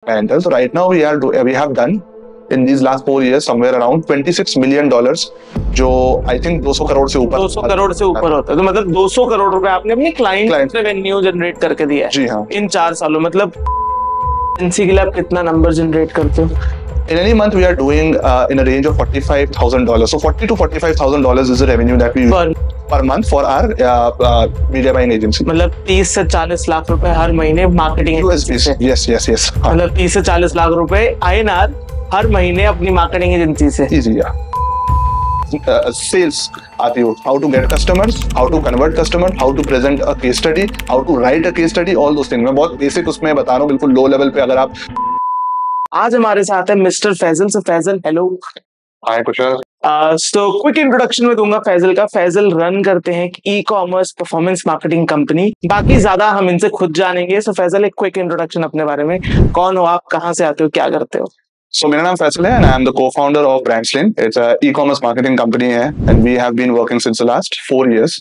So right now we have done in these last 4 years somewhere around $26 million, जो I think 200 crore से ऊपर 200 करोड़ से ऊपर होता है। तो मतलब 200 करोड़ रुपए आपने अपनी क्लाइंट रेवेन्यू जनरेट करके दिया है। जी हाँ। इन 4 सालों मतलब एजेंसी के लिए आप कितना नंबर जनरेट करते हो? In any month we are doing in a range of $45,000. So $40,000 to $45,000 is the revenue that we per month for our media buying agency. मतलब 30 से 40 लाख रुपए हर महीने मार्केटिंग से। Yes. मतलब 30 से 40 लाख रुपए INR हर महीने अपनी मार्केटिंग एजेंसी से। Easy, yeah. Sales आती हो, how to get customers, how to convert customers, how to present a case study, how to write a case study, all those things. मैं बहुत बेसिक उसमें बता रहा हूँ, बिल्कुल लो लेवल पे। अगर आप आज हमारे साथ है मिस्टर फैजल। से फैजल, हेलो। हाय कुशल। तो क्विक इंट्रोडक्शन में दूंगा फैजल का। फैजल रन करते हैं e commerce performance marketing company. बाकी ज्यादा हम इनसे खुद जानेंगे। सो फैजल, एक क्विक इंट्रोडक्शन अपने बारे में। कौन हो आप, कहाँ से आते हो, क्या करते हो? So मेरा नाम फैसल है and I am the co-founder of Brandslane. It's a e-commerce marketing company है and we have been working since the last 4 years.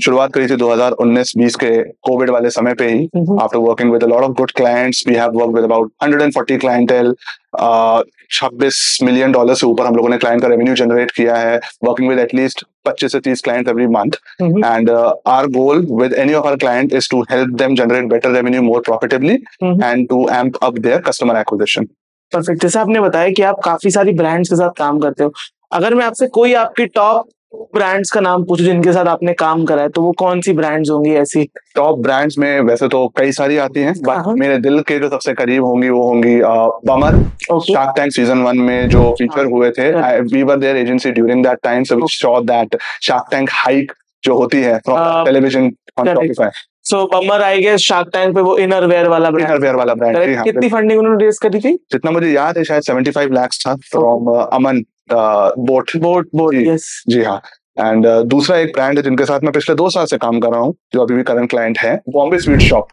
शुरुआत करी थी 2019-20 के कोविड वाले समय पे ही। After working with a lot of good clients, we have worked with about 140 clientele. $26 million से ऊपर हम लोगों ने क्लाइंट का रेवेन्यू जनरेट किया है, वर्किंग विद एटलीस्ट 25 से 30 clients every month. And our goal with any of our client is to help them generate better revenue more profitably and to amp up their customer acquisition. Perfect. जैसे आपने बताया कि आप काफी सारी brands के साथ काम करते हो। अगर मैं आपसे कोई आपकी टॉप ब्रांड्स का नाम पूछूं जिनके साथ आपने काम करा है, तो वो कौन सी ब्रांड्स होंगी ऐसी? टॉप ब्रांड्स में वैसे तो कई सारी आती हैं, बट मेरे दिल के जो सबसे करीब होंगी वो होंगी बमर। शार्क टैंक सीजन 1 में जो फीचर हुए थे, we were their agency during that time, so we saw that shark tank hike जो होती है from television on Shopify. So bummer I guess shark tank पे वो इनरवेयर वाला ब्रांड। कितनी फंडिंग उन्होंने रेज करी थी? जितना मुझे याद है शायद 75 lakhs था फ्रॉम अमन बोट। यस जी हाँ। एंड दूसरा एक ब्रांड है जिनके साथ मैं पिछले 2 साल से काम कर रहा हूँ, जो अभी भी करंट क्लाइंट है, Bombay sweet shop.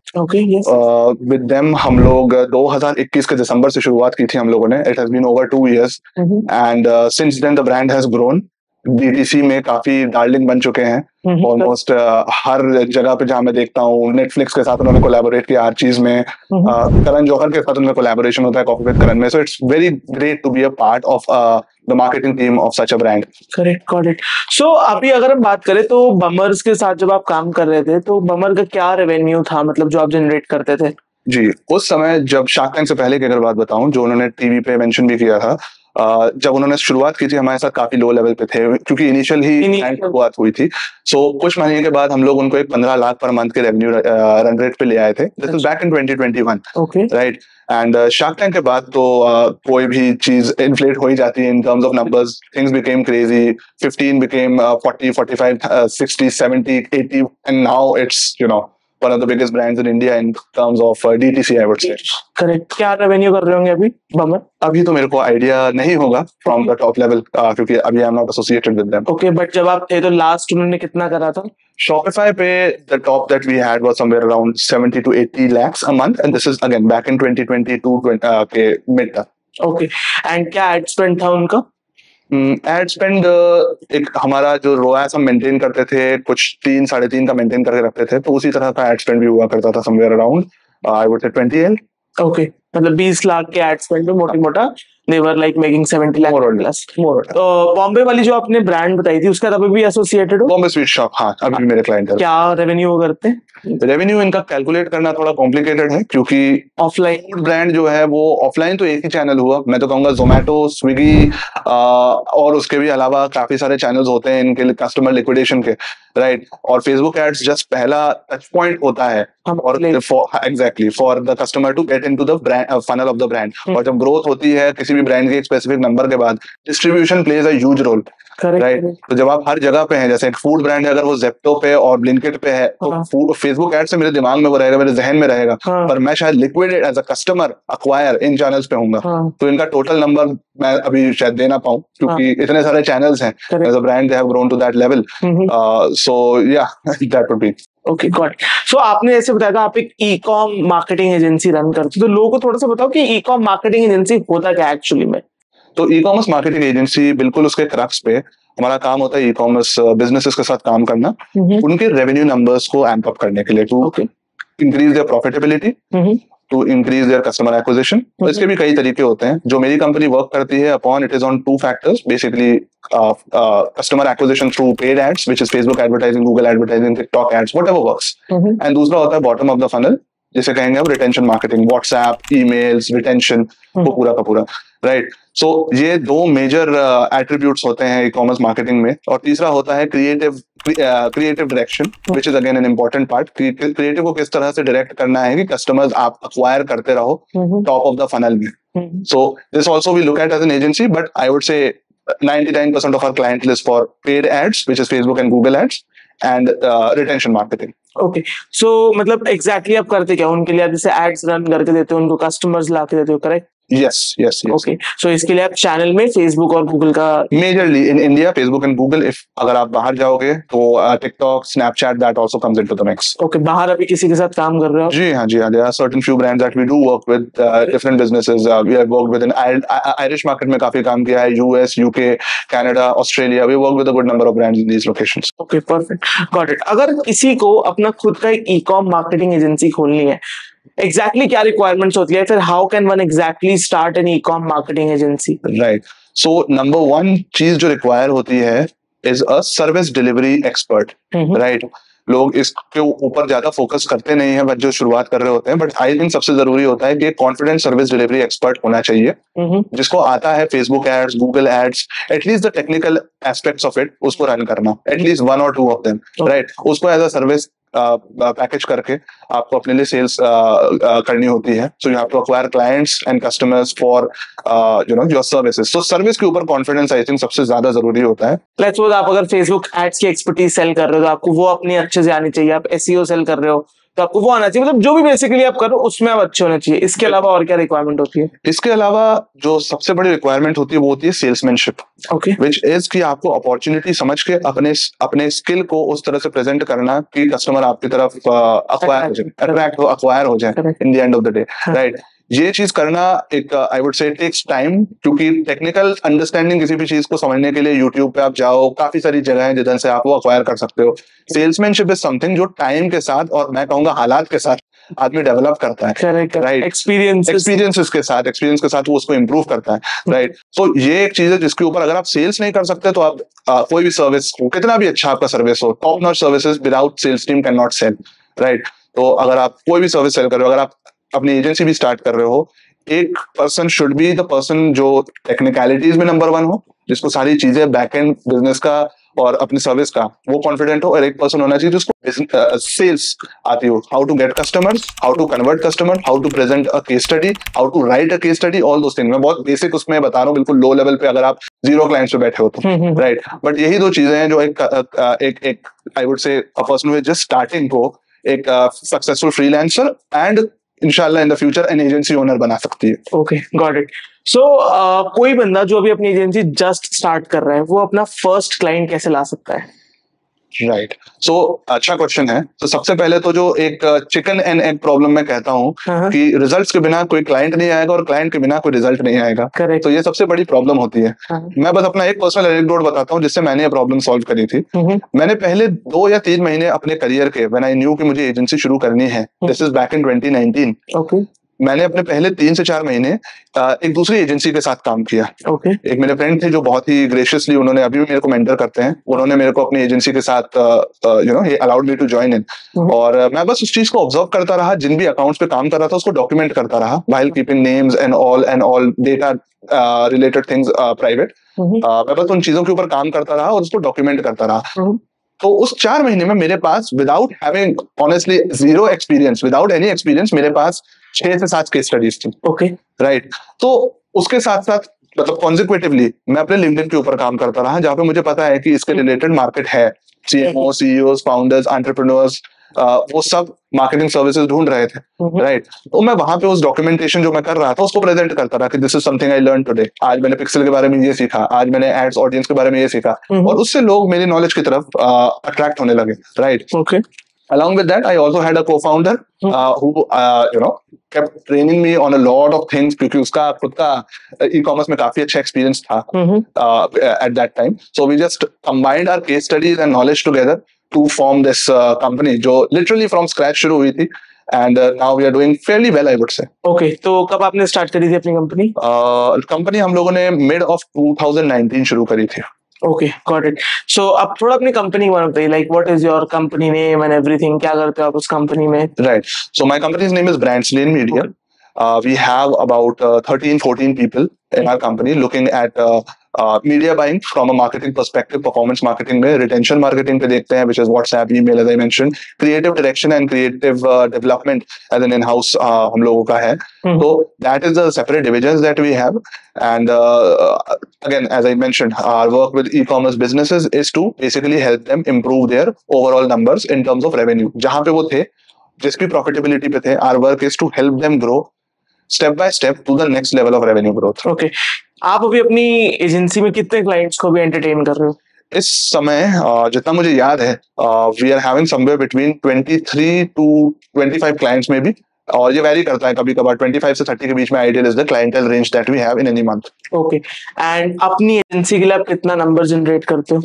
With them हम लोग 2021 के दिसंबर से शुरुआत की थी हम लोगों ने। It has been over 2 years and since then the brand has grown. DTC में काफी डार्लिंग बन चुके हैं ऑलमोस्ट हर जगह पे। जहां मैं देखता हूँ नेटफ्लिक्स के साथ उन्होंने कोलैबोरेट किया हर चीज में, करण जौहर के साथ उनका कोलैबोरेशन होता है कॉफी विद करण में। So it's very great to be a part of the marketing team of such a brand. Correct, got it. So अभी अगर हम बात करें तो बमर्स के साथ जब आप काम कर रहे थे तो बमर का क्या रेवेन्यू था, मतलब जो आप जनरेट करते थे? जी, उस समय जब शार्क टैंक से पहले की अगर बात बताऊं, जो उन्होंने टीवी पे मेंशन भी किया था, जब उन्होंने शुरुआत की थी हमारे साथ काफी लो लेवल पे थे, क्योंकि इनिशियल ही शुरुआत हुई थी। सो कुछ महीने के बाद हम लोग उनको एक 15 लाख पर मंथ के रेवेन्यू रन रेट पे ले आए थे। This is back in 2021, right. And shark tank के बाद तो कोई भी चीज इन्फ्लेट हो ही जाती है in terms of numbers. Things became crazy. 15 became 40, 45, 60, 70, 80 and now it's one of the biggest brands in India in terms of DTC, I would say. Correct. क्या रेवेन्यू कर रहे होंगे अभी बमर? अभी तो मेरे को आइडिया नहीं होगा फ्रॉम द टॉप लेवल, क्योंकि अभी आई am not associated with them. Okay, but जब आप थे तो लास्ट उन्होंने कितना करा था? Shopify पे the top that we had was somewhere around 70 to 80 lakhs a month, and this is again back in 2022 के mid तक। ओके, एंड क्या एड स्पेंड था उनका? एड स्पेंड एक हमारा जो रोआस हम मेंटेन करते थे, कुछ 3-3.5 का मेंटेन करके रखते थे, तो उसी तरह का एड स्पेंड भी हुआ करता था समवेयर अराउंड आई वुड से 20L। ओके, मतलब 20 लाख के एड स्पेंड में मोटी मोटा they were like making 70 lakh plus more। तो बॉम्बे वाली जो आपने ब्रांड बताई थी उसका अभी भी एसोसिएटेड हो? बॉम्बे स्वीट शॉप, हाँ, अभी भी मेरे क्लाइंट है। क्या रेवेन्यू करते हैं? रेवेन्यू इनका कैलकुलेट करना थोड़ा कॉम्प्लिकेटेड है, क्योंकि ऑफलाइन ब्रांड जो है वो ऑफलाइन तो एक ही चैनल हुआ, मैं तो कहूंगा जोमेटो, स्विगी और उसके भी अलावा काफी सारे चैनल्स होते हैं इनके कस्टमर लिक्विडेशन के, राइट। और फेसबुक एड्स जस्ट पहला टच पॉइंट होता है और exactly for the customer to get into the funnel of the brand. और जब ग्रोथ होती है किसी भी ब्रांड के एक स्पेसिफिक नंबर के बाद, distribution plays a huge role, right. तो जब आप हर जगह पे हैं, जैसे एक फूड ब्रांड है, अगर वो जेप्टो पे और ब्लिंकिट पे है, तो फेसबुक एड से मेरे दिमाग में वो रहेगा, मेरे जहन में रहेगा, पर मैं शायद liquidate as a customer acquire in channels पे होऊंगा। तो इनका टोटल नंबर मैं अभी शायद दे ना पाऊं, क्योंकि इतने सारे चैनल्स हैं as a brand, they have grown to that level. So yeah that would be. Okay, got it. So आपने ऐसे बताया था आप एक ई-कॉम मार्केटिंग एजेंसी रन करते हो, तो लोगों को थोड़ा सा बताओ कि ई-कॉम मार्केटिंग एजेंसी होता क्या एक्चुअली में? तो ई कॉमर्स मार्केटिंग एजेंसी बिल्कुल उसके क्रक्स पे हमारा काम होता है ई कॉमर्स बिजनेसेस के साथ काम करना, उनके रेवेन्यू नंबर्स को एम्प अप करने के लिए, to increase their profitability, to increase their customer acquisition. तो इसके भी कई तरीके होते हैं। जो मेरी कंपनी वर्क करती है upon, it is on two factors basically, customer acquisition through paid ads which is Facebook advertising, Google advertising, TikTok ads, whatever works. And दूसरा होता है बॉटम ऑफ द फनल, जिसे कहेंगे हम retention marketing, WhatsApp, emails, retention, वो पूरा का पूरा, राइट। सो ये दो मेजर एट्रीब्यूट्स होते हैं ई कॉमर्स मार्केटिंग में। और तीसरा होता है creative direction, which is again an important part. Creative को किस तरह से डायरेक्ट करना है कि कस्टमर्स आप अक्वायर करते रहो टॉप ऑफ द फनल में। So this also we look at as an agency, but I would say 99% of our client list for paid ads, which is Facebook and Google ads, and retention marketing. Okay, so मतलब exactly आप करते क्या उनके लिए? आप जैसे ads run करके देते हो, उनको कस्टमर्स ला के देते हो, correct? Yes, yes, yes. Okay, so इसके लिए आप चैनल में फेसबुक और गूगल का Majorly in India, Facebook and Google. If अगर आप बाहर जाओगे तो TikTok, Snapchat, that also comes into the mix. Okay, बाहर अभी किसी के साथ काम कर रहे हो? जी हाँ, जी हाँ. There are certain few brands that we do work with, different businesses. We have worked with in Irish market में काफी काम किया है, US, UK, Canada, Australia. We work with a good number of brands in these locations. Okay, perfect, got it. अगर किसी को अपना खुद का एक ई-कॉम मार्केटिंग एजेंसी खोलनी है, एग्जैक्टली क्या रिक्वायरमेंट्स होती है? फिर how can one exactly start an e-com marketing agency? Right. So number one चीज जो रिक्वायर होती है is a service delivery expert, right. लोग इसके ऊपर ज्यादा फोकस करते नहीं है, बट जो शुरुआत कर रहे होते हैं, बट आई थिंक सबसे जरूरी होता है कि कॉन्फिडेंट सर्विस डिलीवरी एक्सपर्ट होना चाहिए, जिसको आता है Facebook ads, Google ads, at least the technical aspects of it, उसको रन करना, एटलीस्ट वन और टू ऑफ देम, राइट। उसको एज अ सर्विस पैकेज करके आपको अपने लिए सेल्स करनी होती है। So you have to acquire clients and customers for your services. So service के ऊपर कॉन्फिडेंस आई थिंक सबसे ज्यादा जरूरी होता है। लेट्स सपोज आप अगर फेसबुक एड्स की एक्सपर्टीज सेल कर रहे हो तो आपको वो अपनी अच्छे से आनी चाहिए। आप एसईओ सेल कर रहे हो तो आपको वो आना चाहिए, मतलब जो भी बेसिकली आप कर रहे हो उसमें आप अच्छे होने चाहिए। इसके अलावा और क्या रिक्वायरमेंट होती है? इसके अलावा जो सबसे बड़ी रिक्वायरमेंट होती है वो होती है सेल्समैनशिप, ओके, विच इज कि आपको अपॉर्चुनिटी समझ के अपने स्किल को उस तरह से प्रेजेंट करना कि कस्टमर आपकी तरफ अक्वायर हो जाए in the end of the day, right. ये चीज करना एक I would say takes time, क्योंकि टेक्निकल अंडरस्टैंडिंग किसी भी चीज को समझने के लिए यूट्यूब पे आप जाओ, काफी सारी जगह है जिधर से आप वो अक्वायर कर सकते हो। सेल्समैनशिप इज समथिंग जो टाइम के साथ और मैं कहूंगा हालात के साथ आदमी डेवलप करता है, राइट। एक्सपीरियंस के साथ वो उसको इम्प्रूव करता है, राइट। तो ये एक चीज है जिसके ऊपर अगर आप सेल्स नहीं कर सकते तो आप कोई भी सर्विस हो, कितना भी अच्छा आपका सर्विस हो, top notch services without sales team can not sell, right. तो अगर आप कोई भी सर्विस सेल कर रहे हो, अगर आप अपनी एजेंसी भी स्टार्ट कर रहे हो, एक person should be the person जो टेक्निकलिटीज में नंबर वन हो, जिसको सारी चीजें बैक एंड बिजनेस का और अपनी सर्विस का वो कॉन्फिडेंट हो, और एक पर्सन होना चाहिए जिसको सेल्स आती हो, how to get customers, how to convert customer, how to present a case study, how to write a case study, all those things. मैं बहुत बेसिक उसमें बता रहा हूँ, बिल्कुल लो लेवल पे अगर आप 0 क्लाइंट्स पे बैठे हो तो, राइट। बट यही दो चीजें हैं जो एक आई वुड से a person who is just starting को एक सक्सेसफुल फ्रीलांसर एंड इंशाल्लाह in the future an agency owner बना सकती है। Okay, got it. सो कोई बंदा जो अभी अपनी एजेंसी जस्ट स्टार्ट कर रहा है, वो अपना फर्स्ट क्लाइंट कैसे ला सकता है? राइट, सो अच्छा क्वेश्चन है। तो सबसे पहले तो जो एक चिकन एंड एग प्रॉब्लम मैं कहता हूँ कि रिजल्ट्स के बिना कोई क्लाइंट नहीं आएगा और क्लाइंट के बिना कोई रिजल्ट नहीं आएगा। Correct. तो ये सबसे बड़ी प्रॉब्लम होती है। मैं बस अपना एक पर्सनल एनेक्डोट बताता हूँ जिससे मैंने ये प्रॉब्लम सॉल्व करी थी। मैंने पहले 2 या 3 महीने अपने करियर के, व्हेन आई न्यू कि मुझे एजेंसी शुरू करनी है, this is back in 2019, okay, मैंने अपने पहले 3 से 4 महीने एक दूसरी एजेंसी के साथ काम किया। एक मेरे फ्रेंड थे जो बहुत ही ग्रेशियसली, उन्होंने अभी भी मेरे को मेंटर करते हैं, उन्होंने मेरे को अपनी एजेंसी के साथ ही allowed me to join in, और मैं बस उस चीज को ऑब्जर्व करता रहा, जिन भी अकाउंट्स पे काम कर रहा था उसको डॉक्यूमेंट करता रहा, while keeping names and all data related things private. मैं बस उन चीजों के ऊपर काम करता रहा और उसको डॉक्यूमेंट करता रहा। तो उस 4 महीने में मेरे पास without having honestly zero experience, without any experience, मेरे पास 6 से 7 केस स्टडीज थी। Okay, right. तो उसके साथ साथ मतलब कॉन्सिक्वेटिवली मैं अपने लिंक्डइन के ऊपर काम करता रहा, जहाँ पे मुझे पता है कि इसके रिलेटेड मार्केट है, सीएमओ, सीईओ, फाउंडर्स, एंटरप्रेन्योर्स, वो सब मार्केटिंग सर्विसेज ढूंढ रहे थे, राइट। तो मैं वहां पे उस डॉक्यूमेंटेशन जो मैं कर रहा था उसको प्रेजेंट करता रहा कि this is something I learn today, आज मैंने पिक्सल के बारे में ये सीखा, आज मैंने एड्स ऑडियंस के बारे में ये सीखा, और उससे लोग मेरी नॉलेज की तरफ अट्रैक्ट होने लगे, right. Okay, along with that I also had a co-founder who kept training me on a lot of things, क्योंकि उसका खुद का e-commerce में काफी अच्छा experience था at that time, so we just combined our case studies and knowledge together to form this company जो literally from scratch शुरू हुई थी, and now we are doing fairly well, I would say. Okay, तो कब आपने start करी थी अपनी कंपनी? कंपनी हम लोगों ने मिड ऑफ 2019 शुरू करी थी. Okay, got it. सो अब थोड़ा अपनी कंपनी के बारे में बताइए, like what is your company name and everything, क्या करते हो आप उस कंपनी में? Right. So my company's name is Brandslane Media. We have about 13, 14 people in our company looking at media buying from a marketing perspective, performance marketing में, retention marketing पे देखते हैं, which is WhatsApp, email, as I mentioned, creative direction and creative development as an in-house हम लोगों का है. So that is the separate divisions that we have. And again, as I mentioned, our work with e-commerce businesses is to basically help them improve their overall numbers in terms of revenue. जहाँ पे वो थे, जिस भी profitability पे थे, our work is to help them grow step by step to the next level of revenue growth. Okay, आप अभी अपनी एजेंसी में कितने क्लाइंट्स को भी एंटरटेन कर रहे हो? इस समय जितना मुझे याद है, we are having somewhere between 23 to 25 clients में भी, और ये वेरी करता है, कभी कभार 25 से 30 के बीच में ideal is the clientele range that we have in any month. Okay, and अपनी एजेंसी के लिए आप कितना नंबर जनरेट करते हो?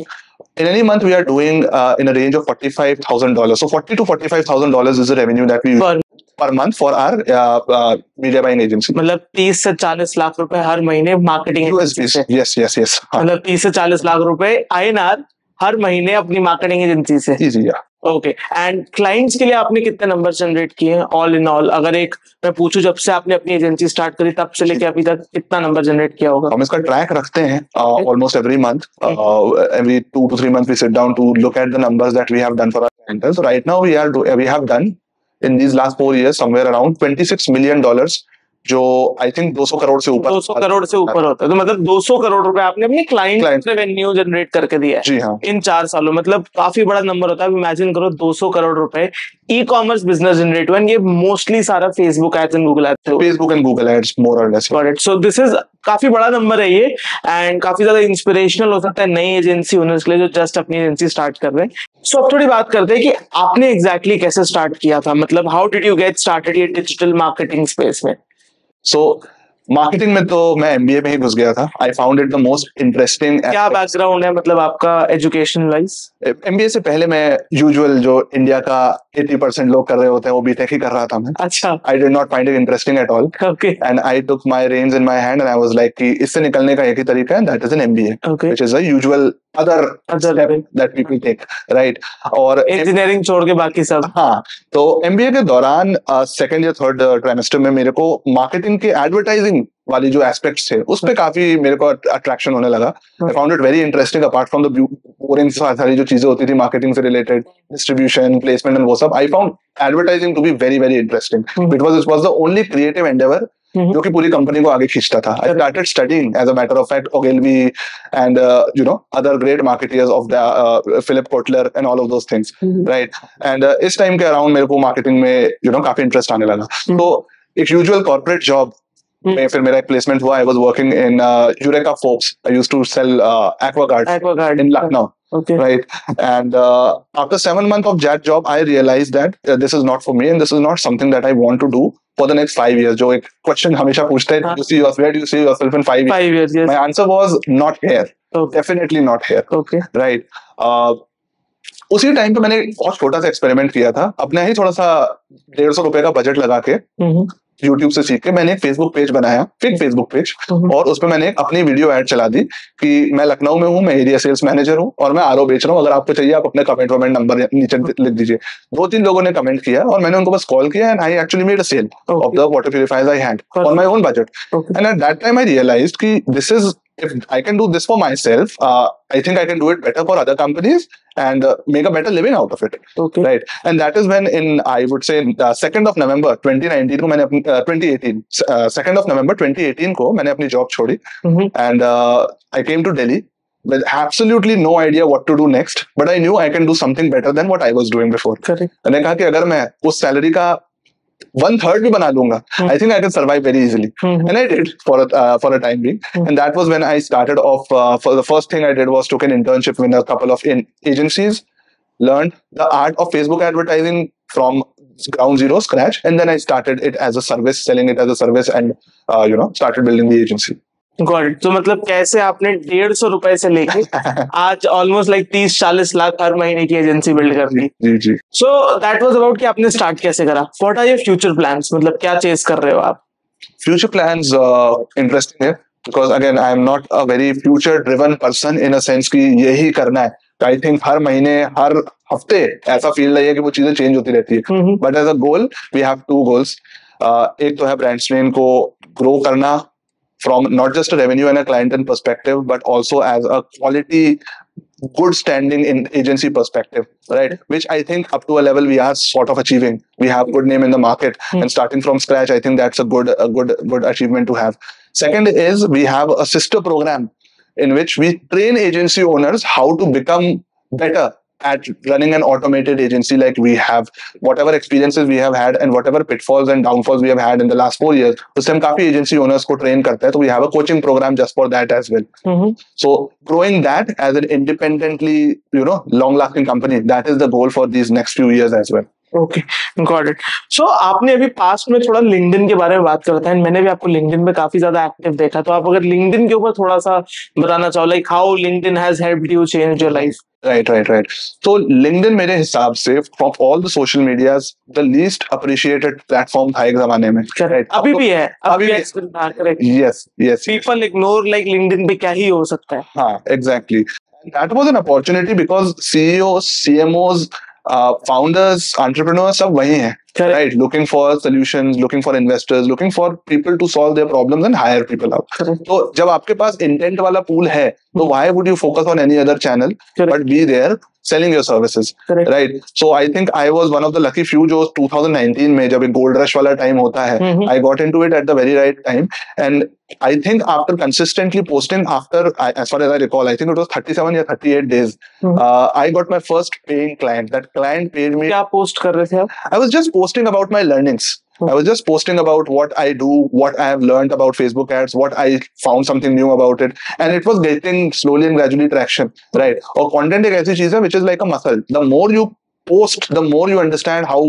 In any month, we are doing in a range of $45,000. So $40,000 to $45,000 is the revenue that we use per month for our media buying agency. मतलब 30 से 40 लाख रुपए हर महीने मार्केटिंग USD. Yes. मतलब 30 से 40 लाख रुपए INR हर महीने अपनी मार्केटिंग एजेंसी से. Easy, yeah. Okay, and clients के लिए आपने कितने नंबर जनरेट किए हैं ऑल इन ऑल? अगर एक मैं पूछूं, जब से आपने अपनी एजेंसी स्टार्ट करी तब से लेके अभी तक कितना नंबर जनरेट किया होगा? हम इसका ट्रैक रखते हैं almost every month. Every 2 to 3 months we sit down to look at the numbers that we have done for our clientele. So right now we have done in these last 4 years somewhere around $26 million, जो I think 200 crore से ऊपर 200 करोड़ से ऊपर होता है. तो मतलब 200 करोड़ रुपए आपने अपनी क्लाइंट रेवेन्यू जनरेट करके दिया है. जी हाँ. इन 4 सालों, मतलब काफी बड़ा नंबर होता है. इमेजिन करो 200 करोड़ रुपए ई कॉमर्स बिजनेस जनरेट हुआ. ये मोस्टली सारा Facebook ads and Google ads, Facebook and Google ads more और less. Got it. So this is काफी बड़ा नंबर है ये, एंड काफी ज्यादा इंस्पिरेशनल हो सकता है नई एजेंसी ओनर्स के लिए जो जस्ट अपनी एजेंसी स्टार्ट कर रहे हैं. सो अब थोड़ी बात करते हैं कि आपने एग्जैक्टली कैसे स्टार्ट किया था, मतलब how did you get started ये डिजिटल मार्केटिंग स्पेस में? सो मार्केटिंग में तो मैं एमबीए में ही घुस गया था. I found it the most interesting. क्या बैकग्राउंड है मतलब आपका एजुकेशन वाइज? एमबीए से पहले मैं यूजुअल जो इंडिया का 80% लोग कर रहे होते हैं वो बीटेक ही कर रहा था मैं. अच्छा. I did not find it interesting at all. Okay. And I took my reins in my hand and I was like कि इससे निकलने का एक ही तरीका है, that is an MBA, which is a usual other step that people take, right? और engineering छोड़ के बाकी सब. हाँ, तो एमबीए के दौरान सेकंड या थर्ड ट्राइमेस्टर में मेरे को मार्केटिंग के एडवर्टाइजिंग वाली जो एस्पेक्ट्स थे उस पे काफी मेरे को अट्रैक्शन होने लगा. I found it very interesting. Apart from the boring सारी जो चीजें होती थी मार्केटिंग से रिलेटेड, डिस्ट्रीब्यूशन, प्लेसमेंट एंड वो सब, I found advertising to be very very interesting. It was the only creative endeavour जो कि पूरी कंपनी को आगे खींचता था. I started studying as a matter of fact Ogilvy and other great marketers of the Philip Kotler and all of those things, right? And इस time के around मेरे को मार्केटिंग में काफी इंटरेस्ट आने लगा. तो एक यूजुअल कॉर्पोरेट जॉब में फिर मेरा एक प्लेसमेंट हुआ. I was working in Eureka Forbes. I used to sell Aquaguard in Lucknow. Okay. Right. And after 7 months of that job, I realized that this is not for me and this is not something that I want to do for the next 5 years. जो एक question हमेशा पूछते हैं, where do you see yourself in 5 years? 5 years, yes. My answer was not here. Okay. Definitely not here. Okay. Right. उसी time पे मैंने एक बहुत छोटा सा एक्सपेरिमेंट किया था. अपने ही थोड़ा सा 150 रुपए का बजट लगा के YouTube से सीख के मैंने एक फेसबुक पेज बनाया, फिर फेसबुक पेज, और उसमें मैंने अपनी वीडियो ऐड चला दी कि मैं लखनऊ में हूँ, मैं एरिया सेल्स मैनेजर हूँ और मैं आरओ बेच रहा हूँ. अगर आपको चाहिए आप अपने कमेंट नंबर नीचे लिख दीजिए. 2-3 लोगों ने कमेंट किया और मैंने उनको बस कॉल किया and I actually made a sale of the water purifiers I had on my own budget. And at that time I realised कि this is, if I can do this for myself, I think I can do it better for other companies and make a better living out of it. Okay. Right. And that is when I would say 2nd of November 2019 को मैंने अपनी 2018 2nd of November 2018 को मैंने अपनी job छोड़ी and I came to Delhi with absolutely no idea what to do next, but I knew I can do something better than what I was doing before. Correct. मैंने कहा कि अगर मैं उस सैलरी का 1/3 भी बना लूंगा, I think I can survive very easily. And I did for a time being. And that was when I started off. For the first thing I did was took an internship with a couple of agencies, learned the art of Facebook advertising from ground zero, scratch, and then I started it as a service, selling it as a service, and started building the agency. Got it. तो मतलब कैसे आपने 150 रुपए से लेके आज almost like 30-40 lakh हर महीने की एजेंसी बिल्ड कर दी। जी जी। सो दैट वाज अबाउट कि आपने स्टार्ट कैसे करा। What are your future plans, मतलब क्या चेस कर रहे हो आप? फ्यूचर प्लान्स इंटरेस्टिंग है, because again I am not a very future driven person in a sense कि यही करना है। आई थिंक हर महीने हर हफ्ते ऐसा फील रही है कि वो चीजें चेंज होती रहती है, but as a goal we have two goals. एक तो है ब्रांड स्ट्रेन को ग्रो करना from not just a revenue and a client and perspective, but also as a quality, good standing in agency perspective, right? Which I think up to a level we are sort of achieving. We have good name in the market, and starting from scratch, I think that's a good achievement to have. Second is we have a sister program in which we train agency owners how to become better at running an automated agency. Like we have whatever experiences we have had and whatever pitfalls and downfalls we have had in the last 4 years, उससे हम काफी agency owners को train करते हैं, तो we have a coaching program just for that as well. So growing that as an independently, long lasting company, that is the goal for these next few years as well. Okay, got it. So आपने अभी past में थोड़ा LinkedIn के बारे में बात करता है, मैंने भी आपको लिंक्डइन पे काफी ज्यादा एक्टिव देखा, तो आप अगर लिंक्डइन के ऊपर थोड़ा सा बताना चाहो, like how LinkedIn has helped you change your life. Right. So LinkedIn मेरे हिसाब से from all the social medias the least appreciated platform था एक जमाने में। Right. अभी भी है, अभी भी है। Correct. Yes. People ignore like LinkedIn पे क्या ही हो सकता है। हाँ, exactly. And that was an opportunity because CEOs, CMOs, founders, entrepreneurs सब वही हैं, right? Looking for solutions, looking for investors, looking for people to solve their problems and hire people out. तो जब आपके पास intent वाला pool है, तो why would you focus on any other channel but be there selling your services, right? So I think I was one of the lucky few जो 2019 में जब gold rush वाला time होता है, I got into it at the very right time, and I think after consistently posting as far as I recall, I think it was 37 or 38 days, I got my first paying client. That client paid me. क्या post कर रहे थे आप? I was just posting about my learnings. I was just posting about what I do, what I have learned about Facebook ads, what I found something new about it, and it was getting slowly and gradually traction, right? और content एक ऐसी चीज है which is like a muscle. The more you post, the more you understand how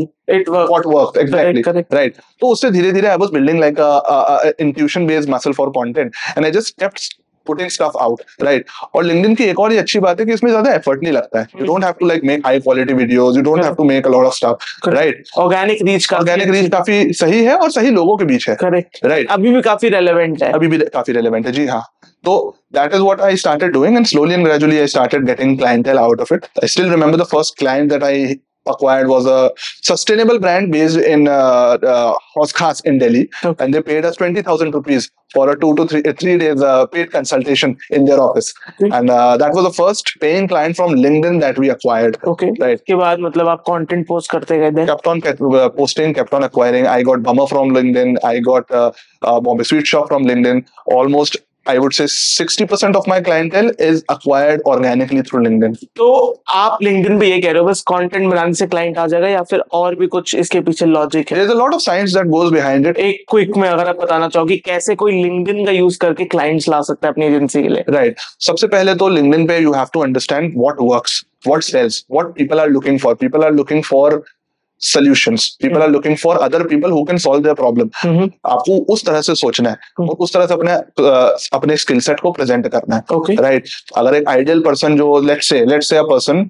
what works exactly, right? तो उससे धीरे धीरे I was building like a intuition based muscle for content, and I just kept putting stuff out, right? और LinkedIn की एक और ही अच्छी बात है कि इसमें ज्यादा effort नहीं लगता है. You don't have to like make high quality videos. You don't have to make a lot of stuff, right? Organic reach काफी सही है और सही लोगों के बीच है, right? अभी भी काफी relevant है, जी हाँ. So that is what I started doing, and slowly and gradually I started getting clientele out of it. I still remember the first client that I acquired was a sustainable brand based in Khas in Delhi, and they paid us 20,000 rupees for a 2 to 3 days paid consultation in their office, and that was the first paying client from LinkedIn that we acquired. Right. के बाद मतलब आप content post करते गए? Kept on posting, kept on acquiring. I got Bummer from LinkedIn. I got Bombay Sweet Shop from LinkedIn. Almost I would say 60% of my clientele is acquired organically through LinkedIn. तो आप LinkedIn पे ये कह रहे हो बस content बनाने से क्लाइंट आ जाएगा, या फिर और भी कुछ इसके पीछे लॉजिक है? There's a lot of science that goes behind it. एक क्विक में अगर आप बताना चाहोगे कैसे कोई LinkedIn का यूज करके क्लाइंट्स ला सकता है अपनी एजेंसी के लिए? Right. सबसे पहले तो LinkedIn पे you have to understand what works, what sells, what people are looking for. People are looking for solutions. People are looking for other people who can solve their problem. आपको उस तरह से सोचना है और उस तरह से अपने स्किल सेट को प्रेजेंट करना है, राइट? अगर एक आइडियल पर्सन जो let's say a person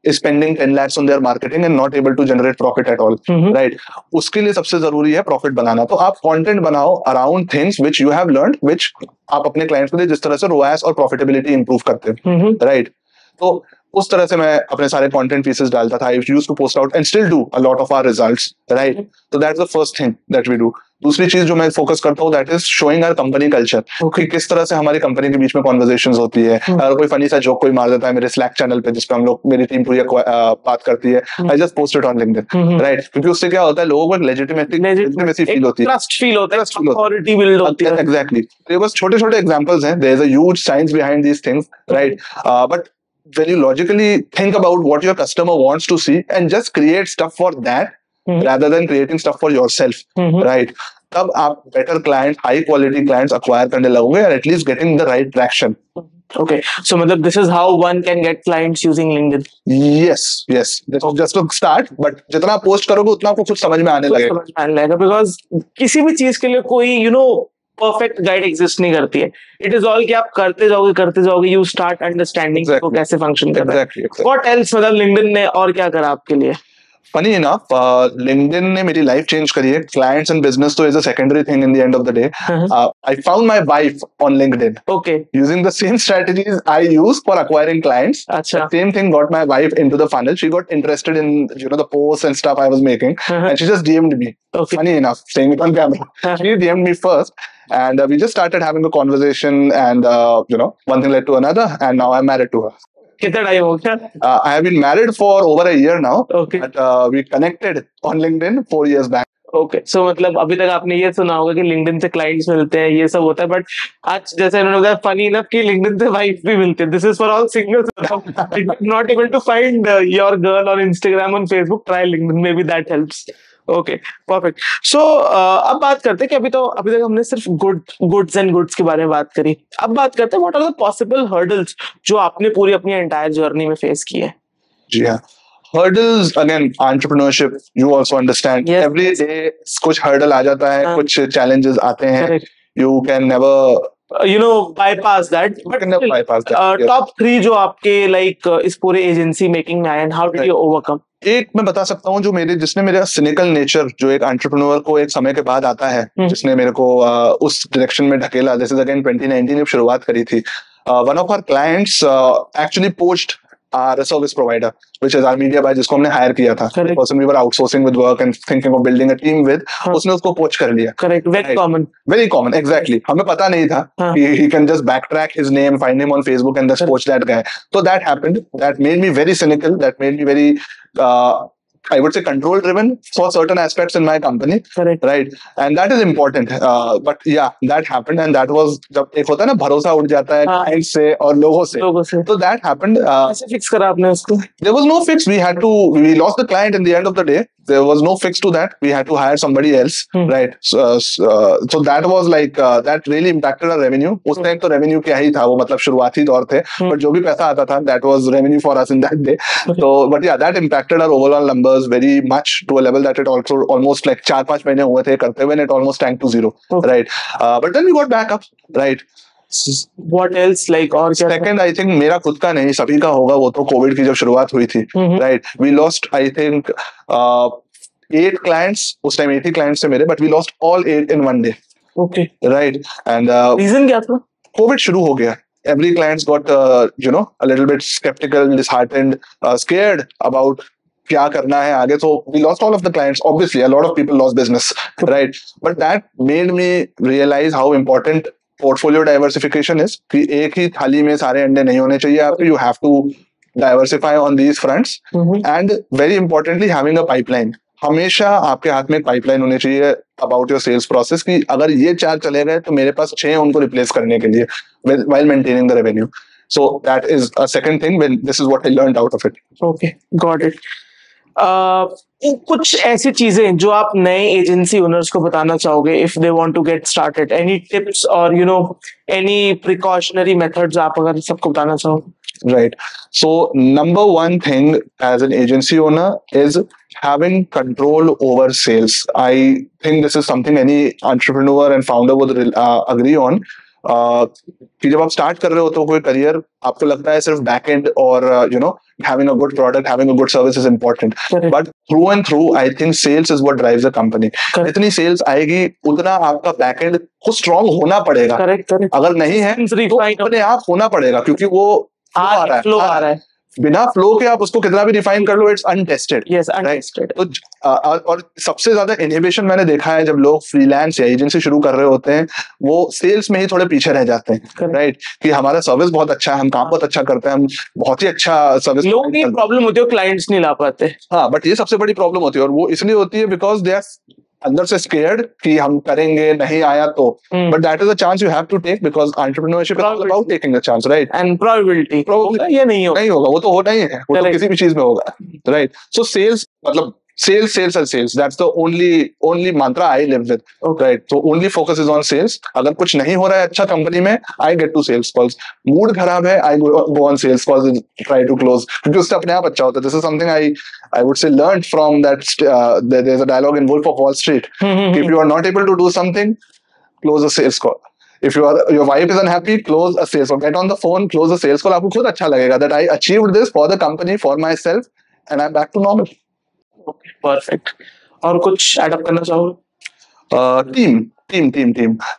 is spending 10 lakhs on their marketing and not able to generate profit at all, right? उसके लिए सबसे जरूरी है प्रॉफिट बनाना. तो आप कंटेंट बनाओ around things which you have learned, which आप अपने क्लाइंट्स के लिए जिस तरह से ROAS और प्रॉफिटेबिलिटी इंप्रूव करते हैं, राइट? तो उस तरह से मैं अपने सारे कंटेंट पीसेस डालता था. I used to post out and still do a lot of our results, right? So that's the first thing that we do. दूसरी चीज जो मैं फोकस करता हूँ that is showing our company culture. कि किस तरह से हमारी कंपनी के बीच में कॉन्वर्सेशंस होती है. अगर कोई फनी सा जोक कोई मार देता है मेरे Slack चैनल पे जिसपे हम लोग मेरी टीम पूरी बात करती है, I just post it on LinkedIn, right? क्योंकि उससे क्या होता है, लोगों को एक legitimacy फील होती है, ट्रस्ट फील होता है, अथॉरिटी बिल्ड होती है. Exactly. तो ये बस छोटे-छोटे एग्जांपल्स हैं. There is a huge science behind these things, right? But when you logically think about what your customer wants to see and just create stuff for that rather than creating stuff for yourself, right? तब आप better client, high quality clients acquire करने लगोगे and at least getting the right traction. Okay, so मतलब this is how one can get clients using LinkedIn. Yes. This is just a start, but जितना post करोगे उतना आपको कुछ समझ में आने लगेगा. Because किसी भी चीज के लिए कोई परफेक्ट गाइड एग्जिस्ट नहीं करती है. इट इज ऑल कि आप करते जाओगे, यू स्टार्ट अंडरस्टैंडिंग वो कैसे फंक्शन कर रहा है. व्हाट एल्स, मतलब लिंक्डइन ने और क्या करा आपके लिए? Funny enough, LinkedIn ने मेरी लाइफ चेंज करी है. Clients and business तो is a secondary thing in the end of the day. I found my wife on LinkedIn. Okay. Using the same strategies I use for acquiring clients. Achha. The same thing got my wife into the funnel. She got interested in the posts and stuff I was making, and she just DM'd me. Okay. Funny enough, saying it on camera. She DM'd me first, and we just started having a conversation, and one thing led to another, and now I'm married to her. कितना time हो गया? I have been married for over a year now. Okay. But we connected on LinkedIn 4 years back. Okay. So मतलब अभी तक आपने ये सुना होगा कि LinkedIn से क्लाइंट्स मिलते हैं, ये सब होता है, बट आज जैसे इन्होंने बताया फनी इनफ कि LinkedIn से वाइफ भी मिलते हैं. This is for all singles. Not able to find your girl on Instagram, on Facebook, try LinkedIn, maybe that helps. Okay, perfect. So अब बात करते हैं कि अभी तक हमने सिर्फ गुड्स एंड गुड्स के बारे में बात करी. अब बात करते हैं what are the possible hurdles जो आपने पूरी अपनी एंटायर जर्नी में फेस की है. जी हाँ, hurdles again, entrepreneurship, you also understand. Yes. Every day कुछ hurdle आ जाता है, कुछ challenges आते हैं. Correct. You can never bypass that. But can never bypass that. Top 3 जो आपके इस पूरे एजेंसी मेकिंग में आए, and how did you overcome? एक मैं बता सकता हूँ जिसने मेरा सिनिकल नेचर जो एक एंटरप्रेन्योर को एक समय के बाद आता है, जिसने मेरे को उस डायरेक्शन में ढकेला. दिस इज अगेन 2019 में शुरुआत करी थी. One of our clients actually poached our service provider, which is our media buyer, जिसको हमने हायर किया था. The person we were outsourcing with work and thinking of building a team with, उसने उसको पोच कर लिया. Correct. Very common. Very common, exactly. हमें पता नहीं था कि he can just backtrack his name, find him on Facebook and just poach that guy. So that happened. That made me very cynical. That made me very I would say control driven for certain aspects in my company. Correct. Right. And that is important. But yeah, that happened, and that was जब एक होता है ना भरोसा उठ जाता है client से और लोगों से. तो that happened. कैसे फिक्स करा आपने उसको? There was no fix. We lost the client in the end of the day. There was no fix to that. We had to hire somebody else. Right. So that was that really impacted our revenue. उस time तो revenue क्या ही था, वो मतलब शुरुआती दौर थे. But जो भी पैसा आता था, that was revenue for us in that day. So but yeah, that impacted our overall numbers very much to a level that it also almost 4-5 महीने हुए थे करते हुए, and it almost tanked to zero. Right. But then we got back up. Right. What else और क्या? Second, I think मेरा खुद का नहीं, सभी का होगा, वो तो कोविड की जब शुरुआत हुई थी. Right. We lost, I think, 8 clients. उस टाइम 80 clients थे मेरे, but we lost all 8 in one day. Okay. Right. And reason क्या था? कोविड शुरू हो गया. Every clients got a little bit skeptical, disheartened, scared about क्या करना है आगे. So we lost all of the clients. Obviously, a lot of people lost business. Right. But that made me realize how important portfolio diversification is. कि एक ही थाली में सारे अंडे नहीं होने चाहिए आपके. You have to diversify on these fronts. And very importantly, having a pipeline. हमेशा आपके हाथ में एक पाइपलाइन होनी चाहिए अबाउट योर सेल्स प्रोसेस, कि अगर ये 4 चले गए तो मेरे पास 6 उनको रिप्लेस करने के लिए, while maintaining the revenue. So that is a second thing. When this is what I learned out of it. Okay, got it. कुछ ऐसी चीजें जो आप नए एजेंसी ओनर्स को बताना चाहोगे if they want to get started, any tips और एनी प्रिकॉशनरी मेथड्स आप अगर सबको बताना चाहो? Right. So number one thing as an agency owner is having control over sales. I think this is something any entrepreneur and founder would agree on. कि जब आप start कर रहे हो तो कोई करियर, आपको लगता है सिर्फ बैक एंड और having a good product, having a good service is important. Correct. But through and through, I think sales is what drives a company. जितनी sales आएगी उतना आपका बैक एंड को स्ट्रॉन्ग होना पड़ेगा. Correct. अगर नहीं है तो अपने आप होना पड़ेगा, क्योंकि वो फ्लो आ रहा है. बिना फ्लो के आप उसको कितना भी रिफाइन कर लो, इट्स अनटेस्टेड. Yes, untested. तो और सबसे ज्यादा इनहिबिशन मैंने देखा है जब लोग फ्रीलांस या एजेंसी शुरू कर रहे होते हैं, वो सेल्स में ही थोड़े पीछे रह जाते हैं. राइट. कि हमारा सर्विस बहुत अच्छा है, हम काम बहुत अच्छा करते हैं, हम बहुत ही अच्छा सर्विस. लोगों की प्रॉब्लम होती है, क्लाइंट्स नहीं ला पाते. हाँ, बट ये सबसे बड़ी प्रॉब्लम होती है, और वो इसलिए होती है बिकॉज दे आर अंदर से स्केयर्ड कि हम करेंगे, नहीं आया तो. But that is a chance you have to take, because entrepreneurship is all about taking a chance. Right. And probability ये नहीं होगा, वो तो होना ही है, वो तो किसी भी चीज में होगा. राइट. सो सेल्स मतलब sales and sales, that's the only mantra I live with. Right. So only focus is on sales. अगर कुछ नहीं हो रहा है अच्छा कंपनी में, I get to sales calls. Mood खराब है, I go on sales calls and try to close, क्योंकि उससे अपने आप अच्छा होता है. This is something I would say learned from that. There's a dialogue in Wolf of Wall Street. If you are not able to do something, close a sales call. If your wife is unhappy, close a sales call. Get on the phone, close a sales call. आपको खुद अच्छा लगेगा that I achieved this for the company, for myself, and I'm back to normal. Okay, perfect. और कुछ add up करना चाहोगे? Team.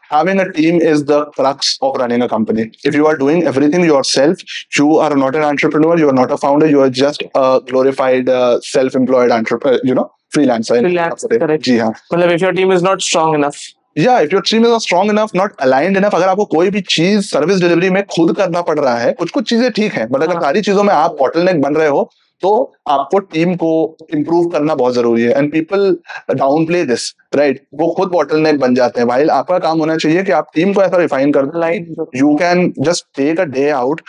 Having a team is the crux of running a company. If you are doing everything yourself, you are not an entrepreneur, you are not a founder, you are just a glorified self-employed entrepreneur, freelancer. Freelance, correct. जी हाँ. मतलब if your team is not strong enough. Yeah, if your team is not strong enough, not aligned enough, अगर आपको कोई भी चीज service delivery में खुद करना पड़ रहा है, कुछ चीजें ठीक है, बट अगर सारी चीजों में आप बॉटलनेक बन रहे हो, तो आपको टीम को इम्प्रूव करना बहुत जरूरी है. And people down play this, right? वो खुद बॉटलनेक बन जाते हैं. भाई आपका काम होना चाहिए कि आप टीम को ऐसा रिफाइन कर दो, you can just take a day out,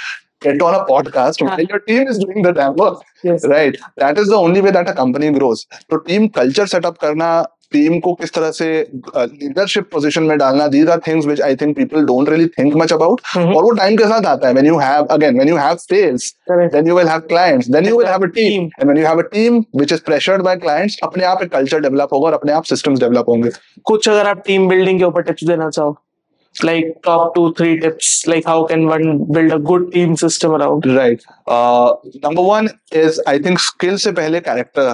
get on a podcast while your team is doing the damn work. Yes. Right? That is the only way that a company grows. तो team culture setup करना, team को किस तरह से leadership position में डालना, these are things which I think people don't really think much about. और वो टाइम के साथ आता है. When you have sales, then you will have clients, then you will have a team, and when you have a team which is pressured by clients, अपने आप एक culture develop होगा और अपने आप सिस्टम्स डेवलप होंगे. कुछ अगर आप टीम बिल्डिंग के ऊपर टिप्स देना चाहो, like top 2-3 tips, like how can one build a good team system around? Right. Number one is, I think, skill से पहले character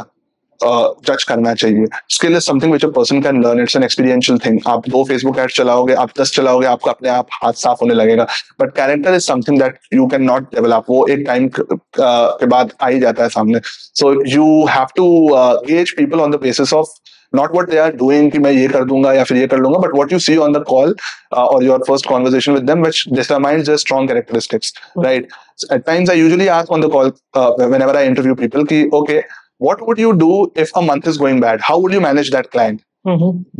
जज करना चाहिए. Skill is something which a person can learn. It's an experiential thing. आप 2 Facebook ads चलाओगे, आप 10 चलाओगे, आपको अपने आप हाथ साफ होने लगेगा. But character is something that you can not develop. वो एक टाइम के बाद आ ही जाता है सामने. So you have to gauge people on the basis of not what they are doing कि मैं ये कर दूंगा या फिर ये कर लूंगा, but what you see on the call or your first conversation with them, which determines their strong characteristics, right? So at times I usually ask on the call whenever I interview people कि okay, what would you do if a month is going bad? How would you manage that client?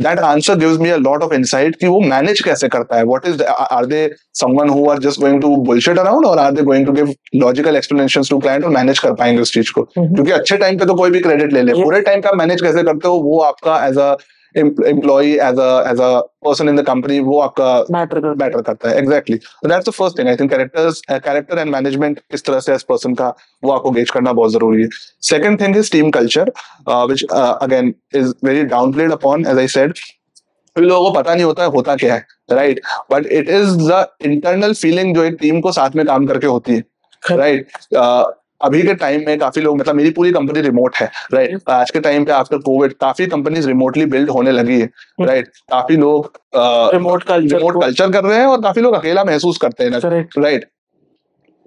That answer gives me a lot of insight कि वो manage कैसे करता है. What is are they someone who are just going to bullshit around, or are they going to give logical explanations to client और manage कर पाएंगे उस चीज को? क्योंकि अच्छे टाइम पे तो कोई भी क्रेडिट ले ले, पूरे टाइम का मैनेज कैसे करते हो वो आपका as a employee, as a person in the company, वो आपका मैटर करता है. Exactly. So that's the first thing. I think character and management किस तरह से as person का वो आपको गेज करना बहुत जरूरी है. Second thing is team culture, which again is very downplayed upon, as I said. लोगों को पता नहीं होता क्या है, right? But it is the internal feeling जो एक टीम को साथ में काम करके होती है, right? अभी के टाइम में काफी लोग, मतलब मेरी पूरी कंपनी रिमोट है, राइट? आज के टाइम पे आफ्टर कोविड काफी कंपनीज रिमोटली बिल्ड होने लगी है, राइट? काफी लोग रिमोट कल्चर कर रहे हैं और काफी लोग अकेला महसूस करते हैं, राइट?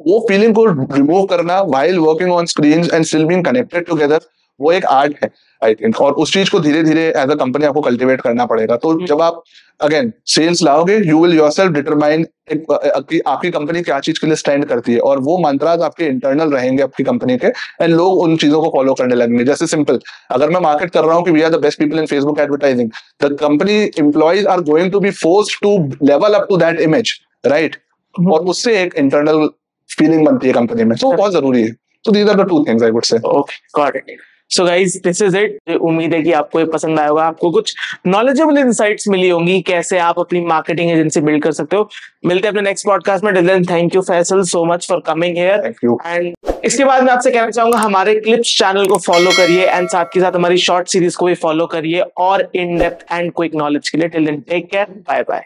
वो फीलिंग को रिमूव करना while working on screens and still being connected together, वो एक आर्ट है, आई थिंक. और उस चीज को धीरे धीरे एज अ कंपनी आपको कल्टिवेट करना पड़ेगा. तो जब आप अगेन सेल्स लाओगे, यू विल योरसेल्फ डिटरमाइन आपकी कंपनी क्या चीज के लिए स्टैंड करती है, और वो मंत्राज आपके इंटरनल रहेंगे आपकी कंपनी के, एंड लोग उन चीजों को फॉलो करने लगेंगे. जैसे सिंपल, अगर मैं मार्केट कर रहा हूँ कि we are the best people in Facebook advertising, the company employees are going to be forced to level up to that image, right? और उससे एक इंटरनल फीलिंग बनती है कंपनी में, तो बहुत जरूरी है. So these are the 2 things I would say. Okay, got it. So guys, this is it. उम्मीद है कि आपको ये पसंद आया होगा, आपको कुछ नॉलेजेबल इनसाइट्स मिली होंगी कैसे आप अपनी मार्केटिंग एजेंसी बिल्ड कर सकते हो. मिलते हैं अपने नेक्स्ट पॉडकास्ट में. Till then, thank you Faisal so much for coming here. Thank you. And इसके बाद मैं आपसे कहना चाहूंगा, हमारे क्लिप्स चैनल को फॉलो करिए एंड साथ के साथ हमारी शॉर्ट सीरीज को भी फॉलो करिए और in depth and quick knowledge के लिए. Till then, take care, bye bye.